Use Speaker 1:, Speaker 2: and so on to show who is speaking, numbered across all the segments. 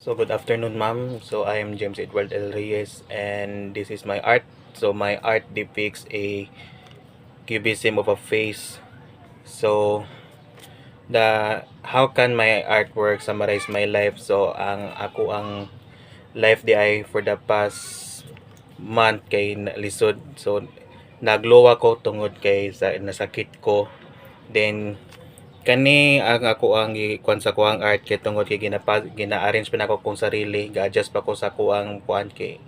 Speaker 1: So good afternoon ma'am. So I am James Edward L. Reyes and this is my art. So my art depicts a cubism of a face. So the how can my artwork summarize my life? So ang life di ay for the past month kay lisod. So nagluwa ko tungod kay sa nasakit ko. Then kani ang ako ang kuan sa kuang art kay tungod kay gina-arrange pa nako kong sarili, ga-adjust pa ko sa kuang kuan kay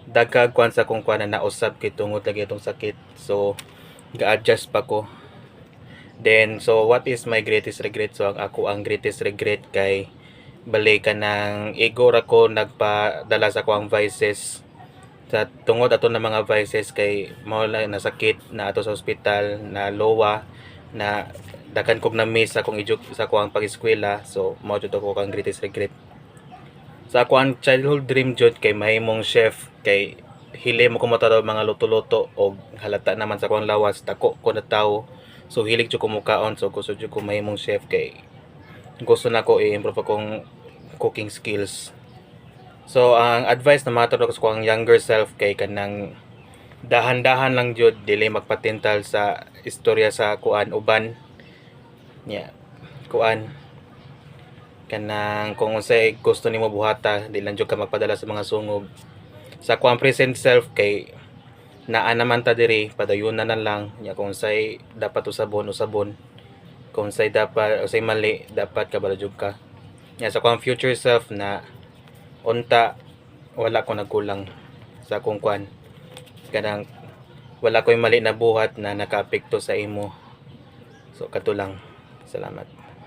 Speaker 1: dagkag kuan sa kung kuan na nausab kay tungod lagi itong sakit. So ga-adjust pa ko. Then so what is my greatest regret? So ang greatest regret kay balay ka ng ego ra ko nagpadala sa kuang vices sa tungod ato na mga vices kay mao lang nasakit na ato sa ospital na lowa na dakan kog na-miss sa akong sa kuang pag-eskwela. So mao jud ko kang greatest regret. Sa kuang childhood dream jud kay mahimong chef kay hili mo kumata daw mga luto-luto og halata naman sa kuang lawas dako ko na tawo. So hilig jud ko mukaon, so gusto jud ko mahimong chef kay gusto na ko i-improve akong cooking skills. So ang advice na matod ko sa kuang younger self kay kanang dahan-dahan lang jud dili magpatintal sa istorya sa kuan uban nya kuan kanang kung unsay gusto nimo buhata di lang jud ka magpadala sa mga sungog sa kuang present self kay naa naman ta diri padayunan na lang nya kung unsay dapat usabon kung unsay dapat usay mali dapat kabalo jud ka nya sa kuang future self na unta wala ko nagkulang sa akong kuan kanang wala ko'y mali na buhat na nakaapekto sa imo. So kato lang. Salamat.